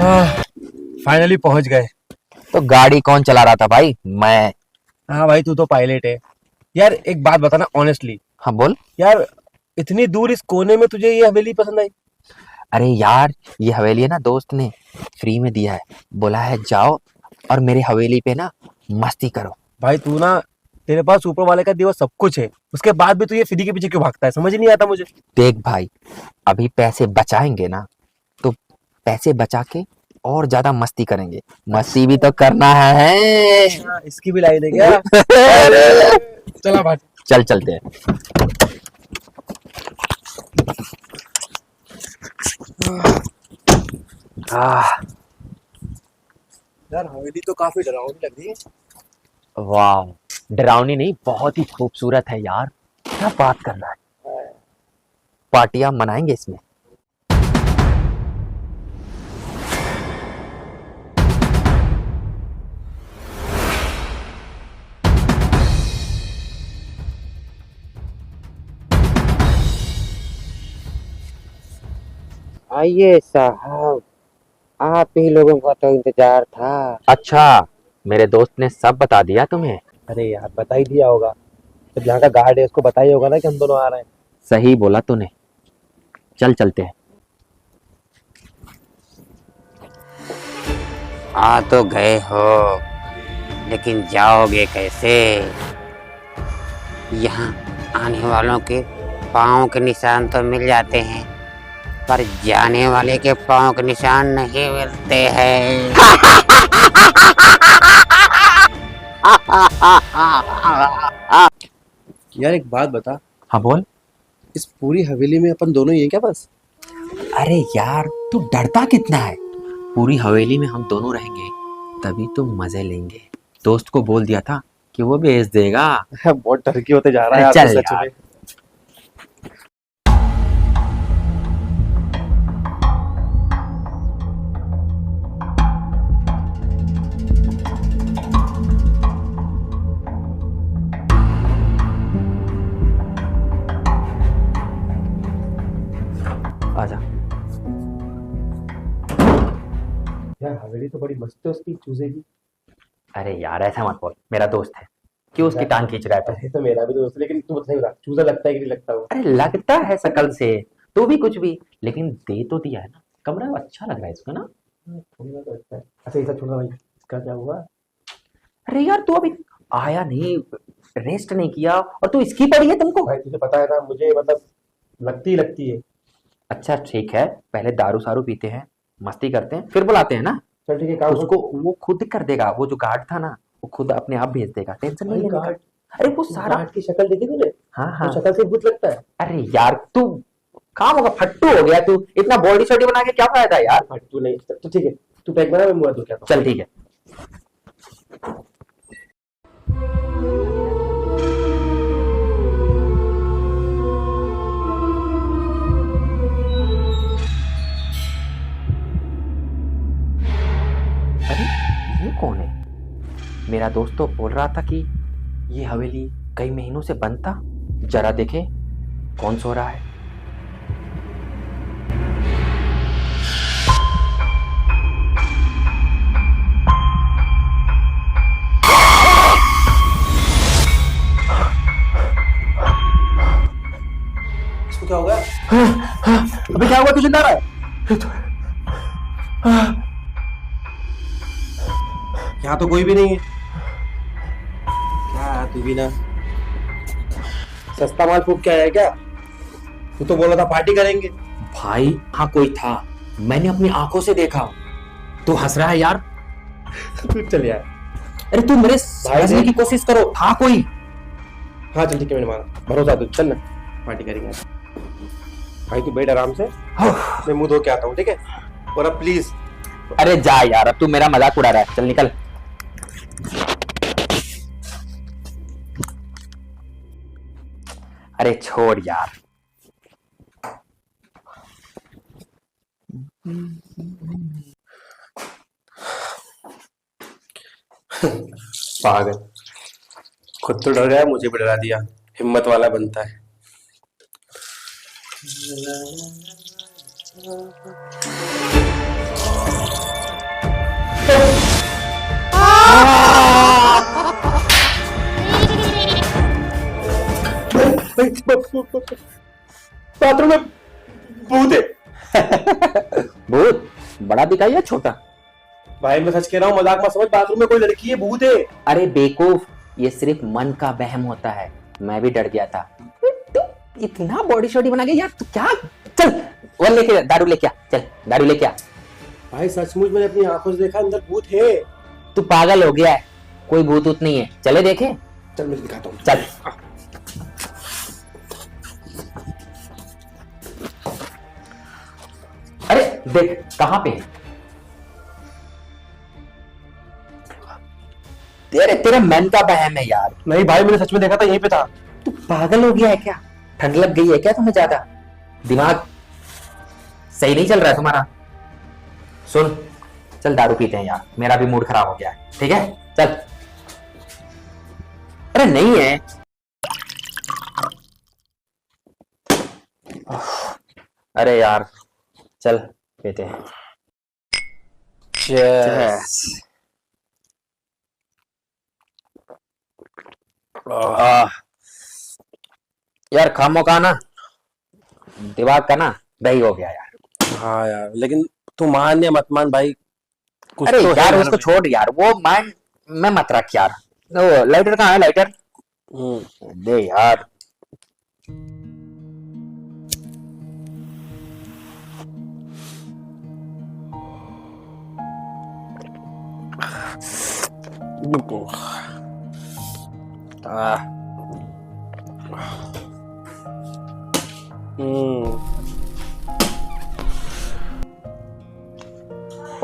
Finally पहुंच गए। तो गाड़ी कौन चला रहा था भाई? मैं। हाँ भाई, तू तो पायलट है। यार एक बात बताना ऑनेस्टली। हाँ बोल। यार इतनी दूर इस कोने में तुझे ये हवेली पसंद आई? अरे यार, ये हवेली है ना, दोस्त ने फ्री में दिया है। बोला है जाओ और मेरे हवेली पे ना मस्ती करो। भाई तू ना, तेरे पास ऊपर वाले का दिया हुआ सब कुछ है, उसके बाद भी तू ये फ्री के पीछे क्यों भागता है, समझ ही नहीं आता मुझे। देख भाई, अभी पैसे बचाएंगे ना, तो पैसे बचा के और ज्यादा मस्ती करेंगे। मस्ती भी तो करना है। इसकी भी लाई दे क्या? अरे चला भाई। चल चलते हैं। आह, यार हवेली तो काफी डरावनी लग रही है। वाह, डरावनी नहीं, बहुत ही खूबसूरत है यार। क्या बात कर रहा है, पार्टियां मनाएंगे इसमें। आइए साहब, आप ही लोगों का तो इंतजार था। अच्छा, मेरे दोस्त ने सब बता दिया तुम्हें? अरे यार बता ही दिया होगा, जब यहाँ का गार्ड है उसको बता ही होगा ना कि हम दोनों आ रहे हैं। सही बोला तूने। चल चलते हैं। आ तो गए हो, लेकिन जाओगे कैसे? यहाँ आने वालों के पाँव के निशान तो मिल जाते हैं, पर जाने वाले के पाँव के निशान नहीं मिलते हैं। यार एक बात बता, हाँ बोल। इस पूरी हवेली में अपन दोनों ही हैं क्या बस? अरे यार, तू डरता कितना है? पूरी हवेली में हम दोनों रहेंगे, तभी तो मजे लेंगे। दोस्त को बोल दिया था कि वो भेज देगा। बहुत डर के होते जा रहा है यार, चल तो सच यार। में। आजा। यार हवेली तो बड़ी मस्त है उसकी, चूजे की। अरे यार ऐसा मत बोल, मेरा दोस्त है, क्यों उसकी टांग खींच रहा है तू? अरे तो मेरा भी दोस्त है, लेकिन तू सही बता, चूजा लगता है कि नहीं लगता वो? अरे लगता है शकल से, तू भी कुछ भी, लेकिन दे तो दिया है ना। कमरा अच्छा लग रहा है इसका ना। थोड़ा तो अच्छा है। अच्छा ये सब छोड़ना भाई, इसका क्या हुआ? अरे यार, तू अभी आया नहीं, रेस्ट नहीं किया, और तू इसकी पड़ी है तुमको। भाई तुझे पता है ना, मुझे मतलब लगती है। अच्छा ठीक है, पहले दारू सारू पीते हैं, मस्ती करते हैं, फिर बुलाते हैं ना। चल ठीक है, काम उसको वो खुद कर देगा, वो जो गार्ड था ना, वो खुद अपने आप भेज देगा, टेंशन नहीं लेने का। गार्ड, अरे वो सारा। गार्ड की शक्ल देखी तूने? हाँ वो हाँ। शक्ल से भूत लगता है। अरे यार तू, काम होगा, फट्टू हो गया तू, इतना बॉडी शॉडी बना के क्या फायदा यार। हाँ, तू नहीं तो ठीक है, तू पैक बना, मैं मुंह हाथ धो के आता हूँ। चल ठीक है। अरे ये कौन है? मेरा दोस्त तो बोल रहा था कि ये हवेली कई महीनों से बंद था। जरा देखे कौन सो रहा है। इसको क्या हो गया? अबे क्या हुआ, तू चिल्ला रहा है? यहाँ तो कोई भी नहीं है। क्या तू भी ना सस्ता माल फूक के आया है क्या? तू तो बोल रहा था पार्टी करेंगे। भाई हाँ, कोई था, मैंने अपनी आंखों से देखा। तू हंस रहा है यार। तू चल यार। अरे तू मेरे समझने की कोशिश करो, था कोई। हाँ चल ठीक है, मैंने माना, भरोसा तू, चल ना पार्टी करेंगे। भाई तू बैठ आराम से, मैं मुंह धो के आता हूँ, ठीक है? और अब प्लीज। अरे जा यार, अब तू मेरा मजाक उड़ा रहा है, चल निकल। अरे छोड़ यार। पागल, खुद तो डर गया, मुझे भी डरा दिया। हिम्मत वाला बनता है। बाथरूम में भूत है। भूत बड़ा दिखाई या छोटा? भाई मैं सच कह रहा हूँ, मजाक मत समझ, बाथरूम में कोई लड़की है, भूत है। अरे बेवकूफ, ये सिर्फ मन का वहम होता है। मैं भी डर गया था। तू इतना बॉडी शॉडी बना गया यार, तू क्या? चल वो लेके दारू लेके आ, चल दारू लेके आ। भाई सचमुच मैंने अपनी आंखों से देखा, अंदर भूत है। तू पागल हो गया है, कोई भूत ऊत नहीं है। चले देखे। चल मैं दिखाता हूँ, चल। अरे देख कहाँ पे है? तेरा मन का बहम है यार। नहीं भाई मैंने सच में देखा था, यहीं पे था। तू पागल हो गया है क्या? ठंड लग गई है क्या तुम्हें ज्यादा? दिमाग सही नहीं चल रहा है तुम्हारा? सुन, चल दारू पीते हैं यार, मेरा भी मूड खराब हो गया है। ठीक है चल। अरे नहीं है। अरे यार चल पीते हैं। Cheers. यार खामो का ना दिमाग का ना दही हो गया यार। हाँ यार, लेकिन तू मान या मत मान भाई, कुछ अरे तो है यार घर उसको में। छोड़ यार, वो माइंड में मत रख यार। वो लाइटर कहाँ है? लाइटर दे यार।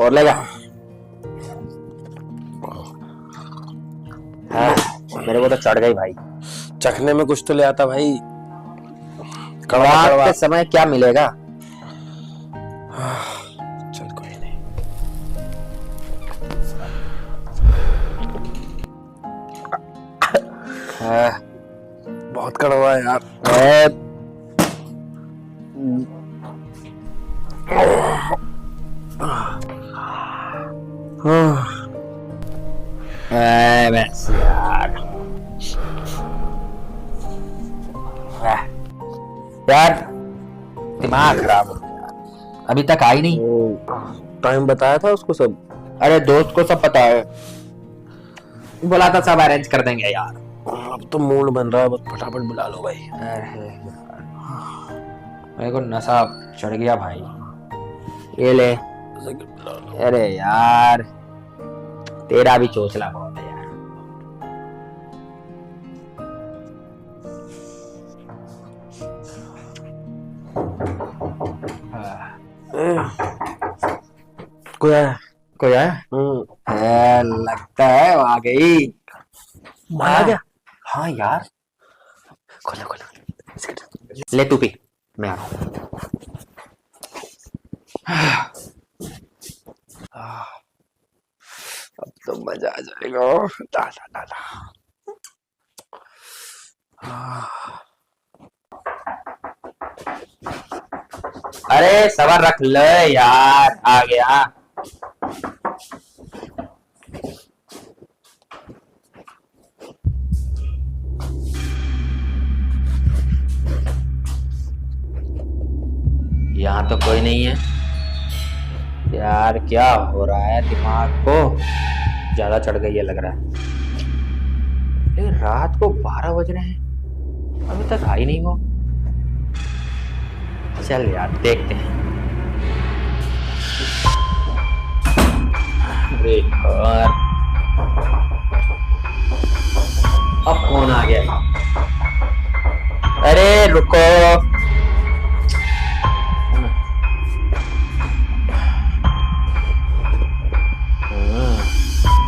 और लेगा। हाँ, मेरे को तो चढ़ गई भाई। चखने में कुछ तो ले आता भाई, कड़वा रात कड़वा। के समय क्या मिलेगा? चल कोई नहीं। बहुत कड़वा है यार। बस यार। यार दिमाग खराब हो गया, अभी तक आई नहीं। टाइम बताया था उसको सब। अरे दोस्त को सब पता है, बोला था सब अरेंज कर देंगे यार। अब तो मूड बन रहा है, बस फटाफट बुला लो भाई। अरे यार, मेरे को नशा चढ़ गया भाई। ये ले। अरे यार तेरा भी चोचला बहुत है यार। कोई आया? कोई आया? लगता है वो आ गई। आ गया? हाँ यार। खोला खोला। ले तू पी, मैं आ रहा हूँ। अब तो मजा आ जाएगा। डाला डाला। अरे सबर रख ले यार, आ गया। यहाँ तो कोई नहीं है यार। क्या हो रहा है? दिमाग को ज्यादा चढ़ गई है लग रहा है। लेकिन रात को 12 बज रहे हैं, अभी तक आई नहीं वो। चल यार देखते हैं। अरे यार अब कौन आ गया? अरे रुको।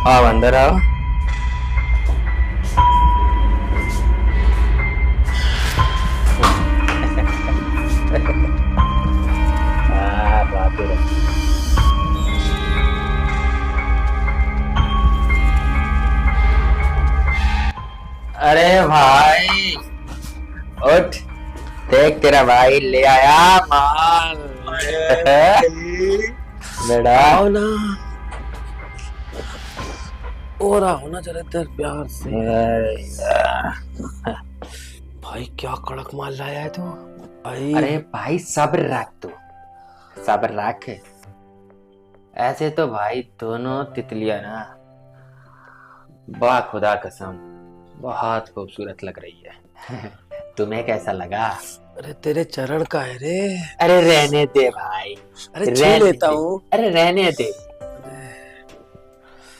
आओ अंदर आओ। बात है। अरे भाई उठ, देख तेरा भाई ले आया माल। बेटा आओ ना, और आओ ना जरा इधर प्यार से। भाई क्या कड़क माल लाया है तू भाई। अरे भाई सब्र रख तू, सब्र रख। ऐसे तो भाई दोनों तितलियां ना बा खुदा कसम बहुत खूबसूरत लग रही है। तुम्हें कैसा लगा? अरे तेरे चरण का है रे। अरे रहने दे भाई, अरे छू रहने लेता दे। हूँ। अरे रहने दे।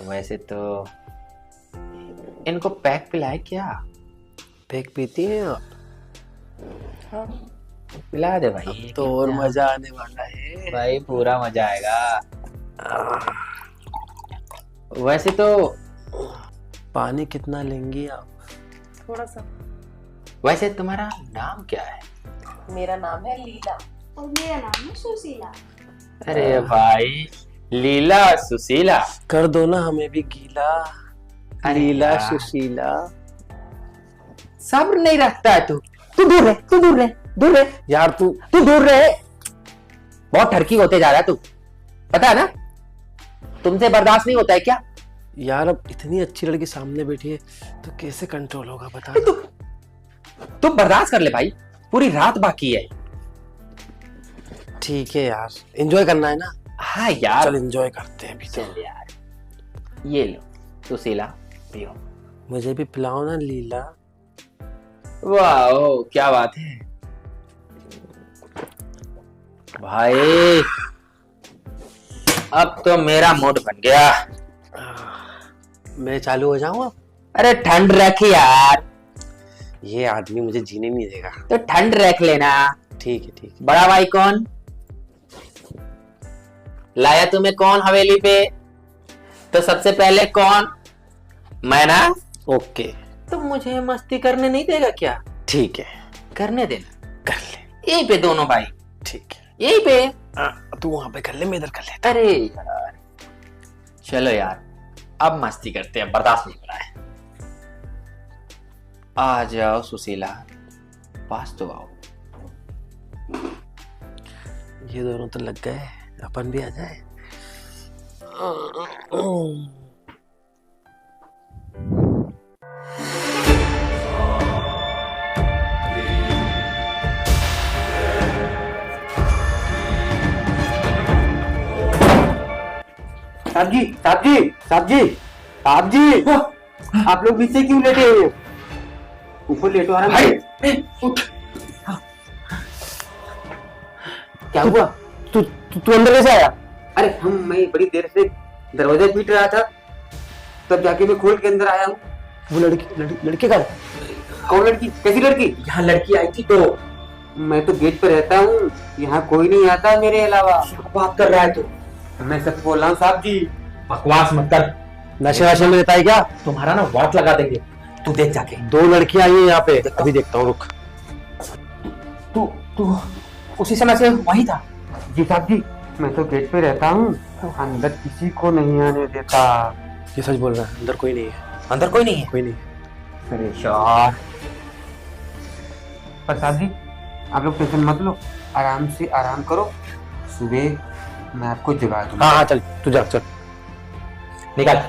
वैसे तो इनको पैक पिलाए क्या? फेंक पीती है आप? हाँ पिला दे भाई। तो और मजा आने वाला है भाई, पूरा मजा आएगा। वैसे तो पानी कितना लेंगी आप? थोड़ा सा। वैसे तुम्हारा नाम क्या है? मेरा नाम है लीला। और मेरा नाम है सुशीला। अरे भाई, लीला सुशीला। कर दो ना हमें भी गीला। अरे लीला यार। सुशीला। सब्र नहीं रखता है तू दूर रहे, तू दूर रहे, दूर रहे यार तू दूर रहे। बहुत ठरकी होते जा रहा है तू, पता है ना? तुमसे बर्दाश्त नहीं होता है क्या? यार अब इतनी अच्छी लड़की सामने बैठी है तो कैसे कंट्रोल होगा बता। तू बर्दाश्त कर ले भाई, पूरी रात बाकी है। ठीक है यार, एंजॉय करना है ना। हाँ यार, चल एंजॉय करते हैं अभी तो। चल यार, ये लो सुशीला, पियो। मुझे भी पिलाओ ना लीला। वाह क्या बात है भाई, अब तो मेरा मूड बन गया। मैं चालू हो जाऊँ अब? अरे ठंड रख यार, ये आदमी मुझे जीने नहीं देगा। तो ठंड रख लेना। ठीक है ठीक है। बड़ा भाई कौन लाया तुम्हें? कौन हवेली पे? तो सबसे पहले कौन? मैं ना। ओके तो मुझे मस्ती करने नहीं देगा क्या? ठीक है, करने देना, कर ले। यहीं पे दोनों भाई, ठीक है। यहीं पे। तू वहां पे कर ले, मैं इधर कर लेता। अरे यार चलो यार, अब मस्ती करते हैं, बर्दाश्त नहीं हो रहा है। आ जाओ सुशीला, पास तो आओ। ये दोनों तो लग गए, अपन भी आ जाए। साहब जी, साहब जी, साहब जी, साहब जी, आप लोग नीचे क्यों लेटे हैं? ऊपर लेटो आराम से। उठ। क्या हुआ? तू अंदर कैसे आया? अरे मैं बड़ी देर से दरवाजा पीट रहा था, तब जाके मैं खोल के अंदर आया हूँ। वो लड़की का कौन लड़की? कैसी लड़की? यहाँ लड़की आई थी तो। मैं तो गेट पे रहता हूँ, यहाँ कोई नहीं आता मेरे अलावा। बात कर रहा है तू? मैं सब बोल रहा हूँ साहब जी। बकवास मत कर, नशे वशे में रहता है क्या? तुम्हारा ना वाट लगा देंगे। तू देख जाके। दो लड़कियां आई है यहाँ पे, अभी देखता हूँ, रुक। तू तू उसी समय से वहीं था? जी साहब जी, मैं तो गेट पे रहता हूँ, अंदर किसी को नहीं आने देता। ये सच बोल रहा है, अंदर कोई नहीं है। अंदर कोई नहीं है? कोई नहीं है। अरे यार, पर साहब जी आप लोग टेंशन मत लो, आराम से आराम करो, सुबह मैं आपको जगा दूंगा। हाँ हाँ चल, तू जा चल। निकल।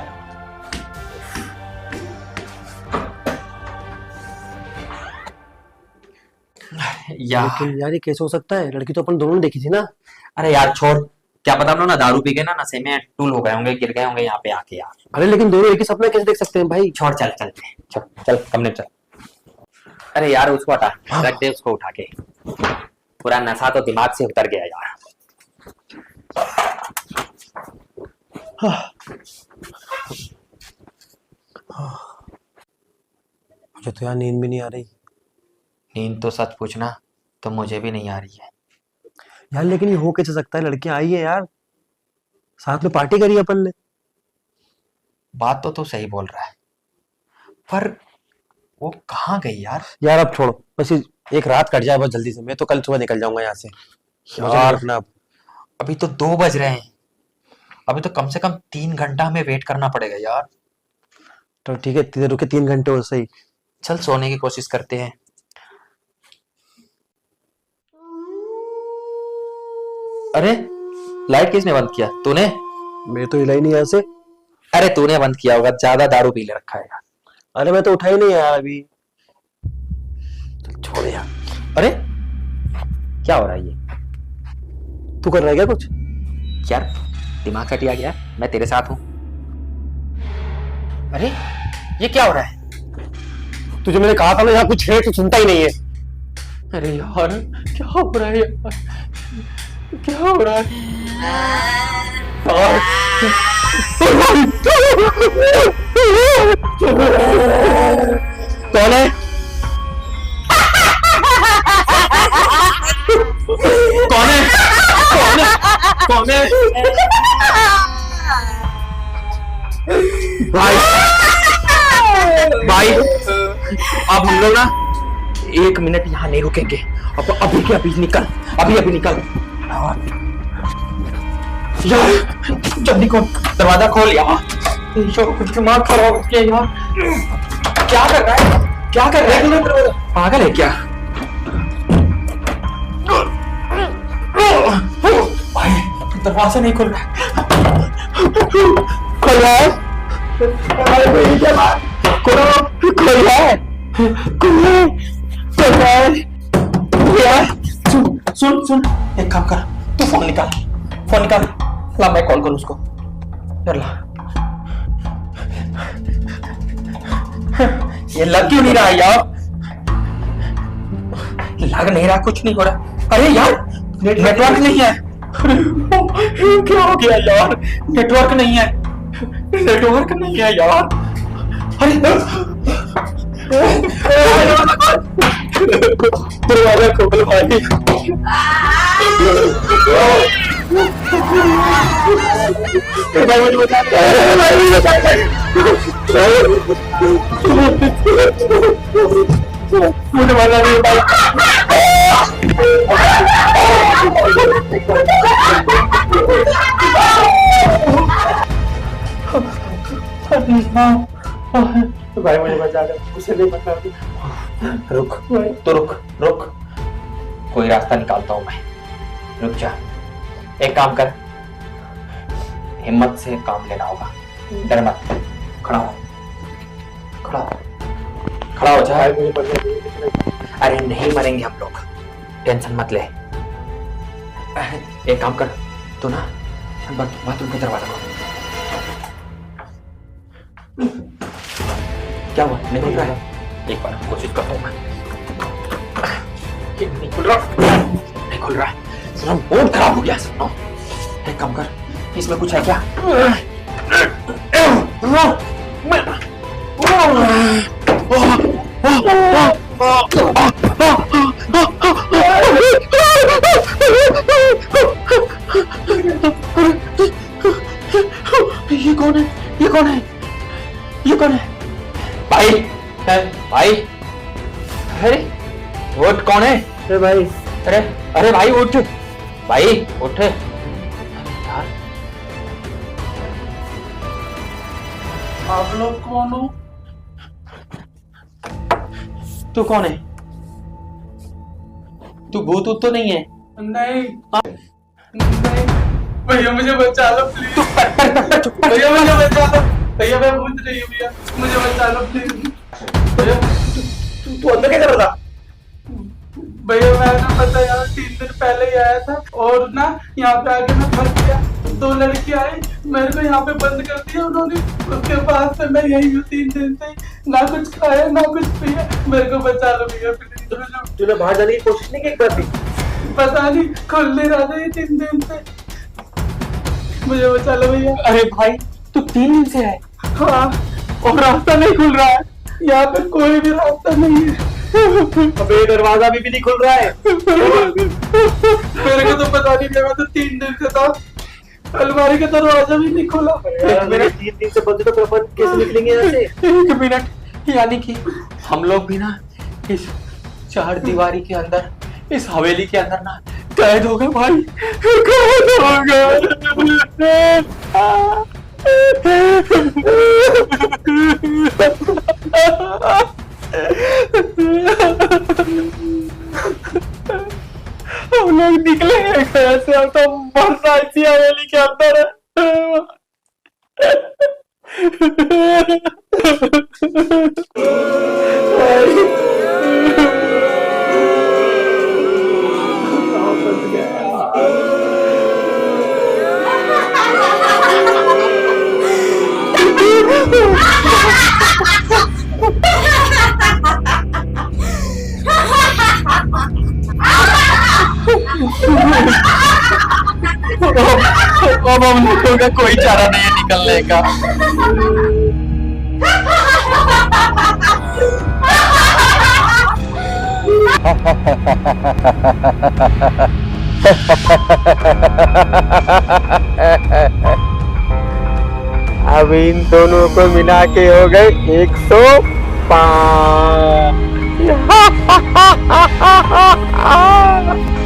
यार लेकिन यार ये कैसे हो सकता है? लड़की तो अपन दोनों ने देखी थी ना। अरे यार छोड़, क्या पता हम लोग ना दारू पी के ना नशे में टूल हो गए होंगे, गिर गए होंगे यहाँ पे आके। यार अरे लेकिन दोनों एक ही सपना कैसे देख सकते हैं भाई? छोड़, चल चल चल चल, कमरे चल। अरे यार उसको हटा, रख दे उसको उठा के। पूरा नशा तो दिमाग से उतर गया यार। मुझे तो यार नींद भी नहीं आ रही नींद तो सच पूछना तो मुझे भी नहीं आ रही है यार। लेकिन ये हो कैसे सकता है? लड़कियां आई है यार, साथ में पार्टी करी अपन ने। बात तो तू सही बोल रहा है, पर वो कहाँ गई यार? यार अब छोड़ो, बस ये एक रात कट जाए बस जल्दी से, मैं तो कल सुबह निकल जाऊंगा यहाँ से। यार रखना अब। अभी तो 2 बज रहे हैं, अभी तो कम से कम 3 घंटा हमें वेट करना पड़ेगा यार। तो ठीक है, रुके 3 घंटे और सही। चल सोने की कोशिश करते हैं। अरे लाइट किसने बंद किया? तूने? मैं तो हिला ही नहीं यहाँ से। अरे तूने बंद किया होगा, ज्यादा दारू पी ले रखा है यार। अरे मैं तो उठा ही नहीं यार अभी। छोड़ यार। अरे क्या हो रहा है ये? तू कर रहा है क्या कुछ? यार दिमाग हटिया गया, मैं तेरे साथ हूं। अरे ये क्या हो रहा है? तुझे मैंने कहा था ना यहाँ कुछ है, तू सुनता ही नहीं है। अरे यार क्या हो रहा है यार? क्या हो रहा है? कौन है? कौन है? कौन है? कौन है? भाई भाई अब हम लोग ना 1 मिनट यहाँ नहीं रुकेंगे। अब अभी के अभी निकल, अभी अभी निकल यार। जल्दी खोल, दरवाजा खोल यार। दिमाग खराब हो गया यार। क्या कर रहा है? क्या कर रहा है? पागल है क्या? भाई दरवाजा नहीं खुल रहा है। खुल रहा है? खुल रहा है? खुल रहा है? सुन सुन, एक काम कर, तू फोन निकाल, फोन निकाल। ला मैं कॉल करूं उसको। यार ला। ये लग क्यों नहीं रहा यार? लग नहीं रहा, कुछ नहीं हो रहा। अरे यार नेटवर्क नहीं है। क्या हो गया यार? नेटवर्क नहीं है, नेटवर्क नहीं है यार। अरे दरवाजा खोल भाई। भाई मुझे बता, भाई मुझे बता, मुझे बता नहीं भाई। भाई मुझे बचा दे, उसे नहीं बता। रुक तो रुक रुक, कोई रास्ता निकालता हूं मैं। रुक जा, एक काम कर, हिम्मत से काम लेना होगा, डर मत। खड़ा हो, खड़ा हो, खड़ा हो जा। अरे नहीं मरेंगे हम लोग, टेंशन मत ले। एक काम कर, तू ना बाथरूम का दरवाजा खोल। क्या हुआ? नहीं खुल रहा है? एक बार कोशिश करता हूँ मैं। नहीं खुल रहा, नहीं खुल रहा है। सुनो बहुत खराब हो गया। सुनो एक काम कर, इसमें कुछ है क्या? ये कौन है? ये कौन है? ये कौन है? भाई भाई, अरे उठ, कौन है? अरे भाई, अरे अरे भाई उठ, भाई उठ यार। आप लोग कौन हो? तू कौन है? तू भूत तो नहीं है? नहीं नहीं, भैया मुझे बचा लो प्लीज। भैया मुझे बचा लो, भैया मैं भूत नहीं हूँ, भैया मुझे बचा लो प्लीज। भैया तू अंदर क्या कर रहा था? भैया मैं ना पता यार 3 दिन पहले ही आया था और ना यहाँ पे आके मैं फंस गया। 2 लड़की आई, मेरे को यहाँ पे बंद कर दिया उन्होंने। उसके बाद से मैं यही हूँ 3 दिन से, ना कुछ खाया ना कुछ पिया। मेरे को बचा लो भैया प्लीज। तूने बाहर जाने की कोशिश नहीं की एक बार भी? पता नहीं खुल नहीं रहा था ये 3 दिन से। मुझे बचा लो भैया। अरे भाई तू 3 दिन से है? हाँ, और रास्ता नहीं खुल रहा है, यहाँ पे कोई भी रास्ता नहीं है। अबे दरवाजा भी नहीं खुल रहा है। मेरे को तो पता नहीं, मैं तो 3 दिन से था, अलमारी का दरवाजा भी नहीं खुला। मेरा 3 दिन से बंद, तो अपन कैसे निकलेंगे यहाँ से? 1 मिनट, यानी कि हम लोग भी ना इस 4 दीवारी के अंदर, इस हवेली के अंदर ना कैद हो गए भाई, कैद हो गए। हम लोग निकले कैसे? अब तो मरना इसी हवेली के अंदर है। अब हम लोगों का कोई चारा नहीं है निकलने का। अब इन दोनों को मिला के हो गए 105।